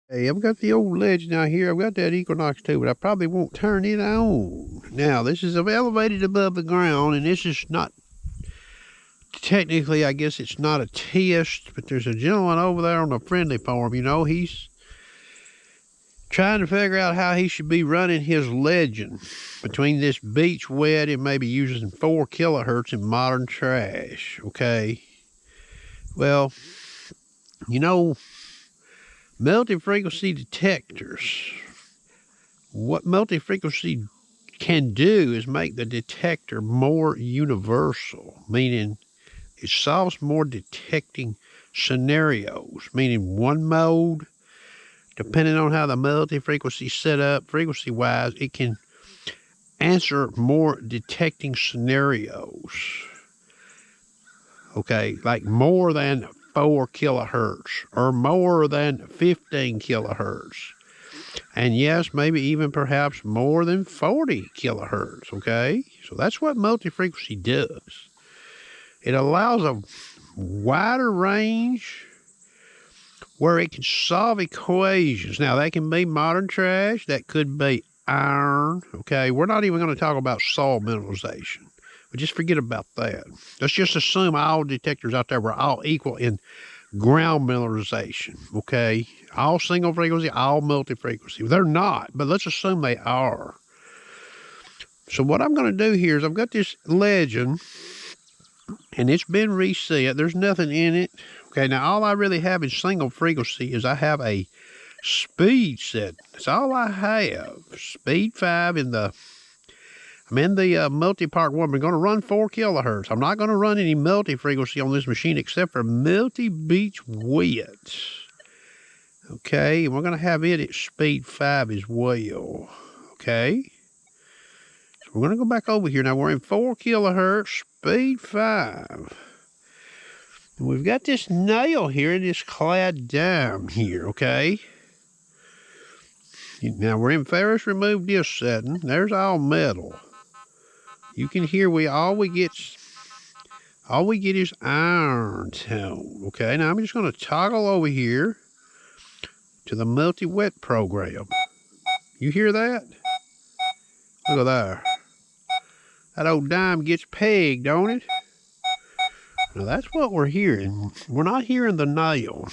Hey, I've got the old Legend out here. I've got that Equinox too, but I probably won't turn it on. Now, this is elevated above the ground, and this is not technically, I guess it's not a test, but there's a gentleman over there on the friendly farm. He's trying to figure out how he should be running his Legend between this beach wet and maybe using 4 kilohertz in modern trash. Okay. Well, you know, multi-frequency detectors. What multi-frequency can do is make the detector more universal, meaning it solves more detecting scenarios, meaning one mode, depending on how the multi-frequency set up frequency-wise, it can answer more detecting scenarios. Okay, like more than 4 kilohertz or more than 15 kilohertz. And yes, maybe even perhaps more than 40 kilohertz, okay? So that's what multi-frequency does. It allows a wider range where it can solve equations. Now, that can be modern trash. That could be iron, okay? We're not even going to talk about soil mineralization. But just forget about that. Let's just assume all detectors out there were all equal in ground mineralization, okay? All single frequency, all multi-frequency. They're not, but let's assume they are. So what I'm going to do here is I've got this Legend, and it's been reset. There's nothing in it. Okay, now all I really have in single frequency is I have a speed set. That's all I have. Speed 5 I'm in the multi-part 1. We're going to run 4 kilohertz. I'm not going to run any multi-frequency on this machine except for multi-beach wet. Okay, and we're going to have it at speed 5 as well. Okay, so we're going to go back over here. Now we're in 4 kilohertz, speed 5. And we've got this nail here in this clad dime here, okay? Now we're in ferrous remove disc setting. There's all metal. You can hear all we get is iron tone. Okay, now I'm just going to toggle over here to the multi-wet program. You hear that? Look at there. That old dime gets pegged, don't it? Now that's what we're hearing. We're not hearing the nail.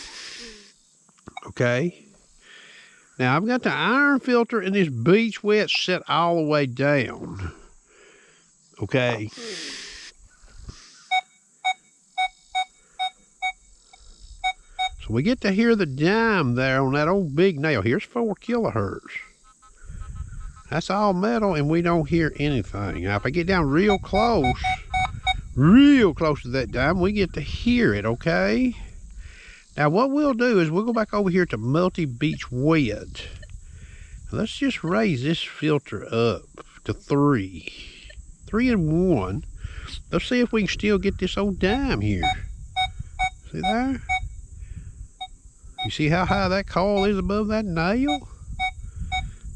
Okay. Now I've got the iron filter in this beach wet set all the way down. Okay. So we get to hear the dime there on that old big nail. Here's 4 kilohertz. That's all metal, and we don't hear anything. Now, if I get down real close to that dime, we get to hear it, okay? Now, what we'll do is we'll go back over here to multi-beach wet. Let's just raise this filter up to 3. 3 and 1. Let's see if we can still get this old dime here. See there? You see how high that coil is above that nail?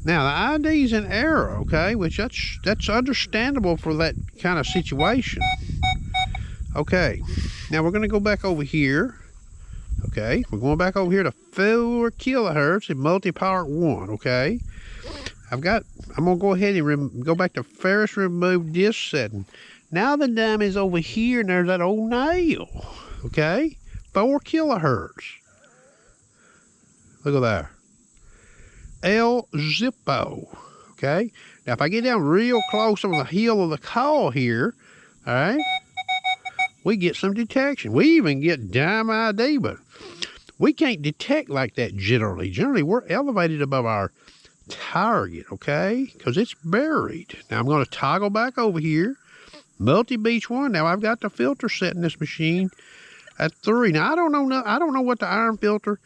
Now, the ID's in error, okay, which that's understandable for that kind of situation. Okay, now we're going to go back over here. Okay, we're going back over here to 4 kilohertz in multi-power 1, okay? I'm going to go ahead and go back to ferrous remove disc setting. Now the dime is over here, and there's that old nail, okay? 4 kilohertz. Look at there. El Zippo. Okay. Now, if I get down real close on the heel of the coil here, all right, we get some detection. We even get dime ID, but we can't detect like that generally. Generally, we're elevated above our target, okay, because it's buried. Now, I'm going to toggle back over here. Multi-beach 1. Now, I've got the filter set in this machine at 3. Now, I don't know what the iron filter.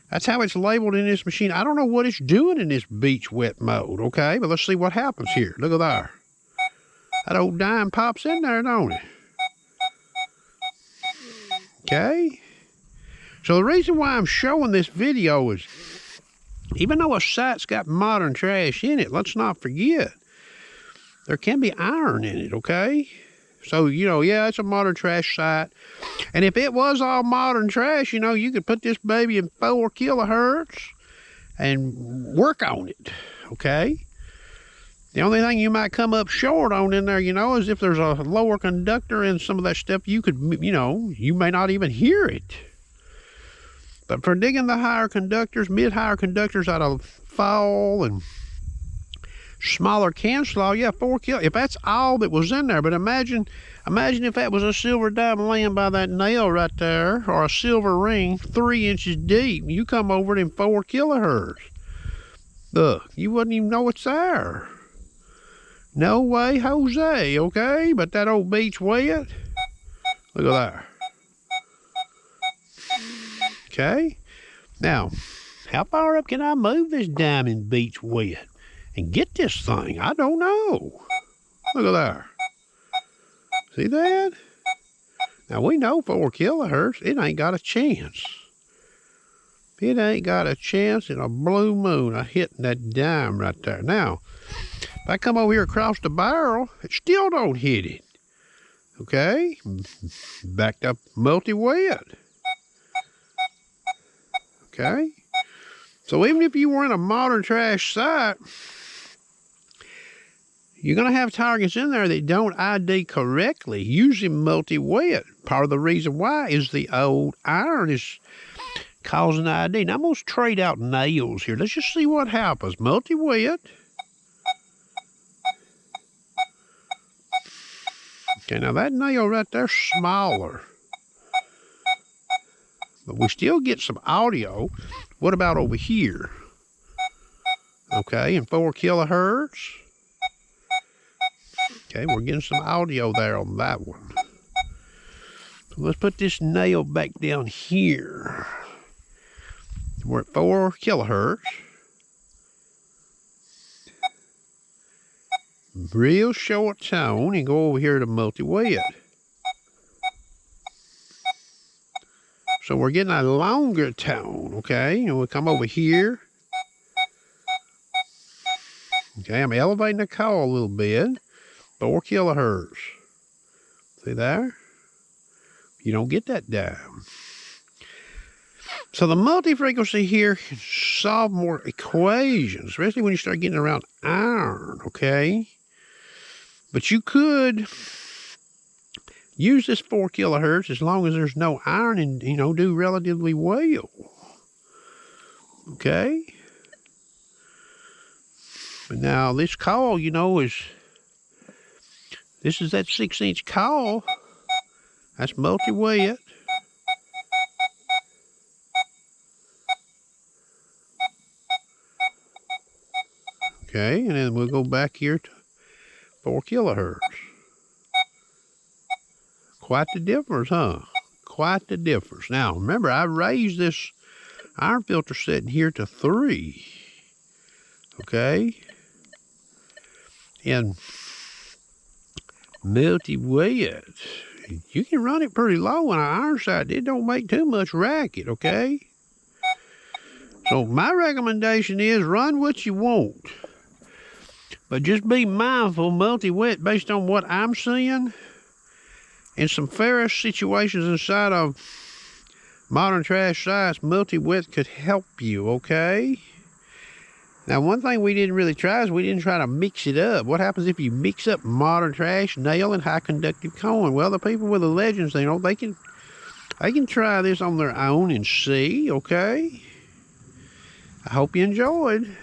That's how it's labeled in this machine. I don't know what it's doing in this beach wet mode, okay? But let's see what happens here. Look at there. That old dime pops in there, don't it? Okay? So the reason why I'm showing this video is, even though a site's got modern trash in it, let's not forget, there can be iron in it, okay? So, yeah, it's a modern trash site. And if it was all modern trash, you could put this baby in 4 kilohertz and work on it, okay? The only thing you might come up short on in there, is if there's a lower conductor and some of that stuff, you could, you may not even hear it. But for digging the higher conductors, mid-higher conductors out of fall and smaller can slaw, yeah, 4 kilo. If that's all that was in there, but imagine if that was a silver diamond laying by that nail right there, or a silver ring 3 inches deep. You come over it in 4 kilohertz. Look, you wouldn't even know it's there. No way, Jose, okay? But that old beach wet, look at that. Okay? Now, how far up can I move this diamond beach wet and get this thing? I don't know. Look at there. See that? Now, we know 4 kilohertz, it ain't got a chance. It ain't got a chance in a blue moon of hitting that dime right there. Now, if I come over here across the barrel, it still don't hit it. Okay? Backed up multi-wet. Okay? So even if you were in a modern trash site, you're going to have targets in there that don't ID correctly, usually multi-wet. Part of the reason why is the old iron is causing ID. Now, I'm going to trade out nails here. Let's just see what happens. Multi-wet. Okay, now that nail right there's smaller. But we still get some audio. What about over here? Okay, and 4 kilohertz. Okay, we're getting some audio there on that one. So let's put this nail back down here. We're at 4 kilohertz. Real short tone, and go over here to multi-wet. So we're getting a longer tone, okay? And we'll come over here. Okay, I'm elevating the call a little bit. 4 kilohertz. See there? You don't get that dime. So the multi-frequency here can solve more equations, especially when you start getting around iron, okay? But you could use this 4 kilohertz as long as there's no iron and, do relatively well. Okay? But now this call, this is that 6-inch call. That's multi-wet. Okay, and then we'll go back here to 4 kilohertz. Quite the difference, huh? Quite the difference. Now, remember, I raised this iron filter setting here to 3. Okay? And multi-wet, you can run it pretty low on an iron side. It don't make too much racket, okay? So my recommendation is run what you want. But just be mindful, multi-wet, based on what I'm seeing, in some ferrous situations inside of modern trash sites, multi-wet could help you, okay? Now, one thing we didn't really try is we didn't try to mix it up. What happens if you mix up modern trash, nail, and high conductive coin? Well, the people with the legends, they can try this on their own and see, okay? I hope you enjoyed.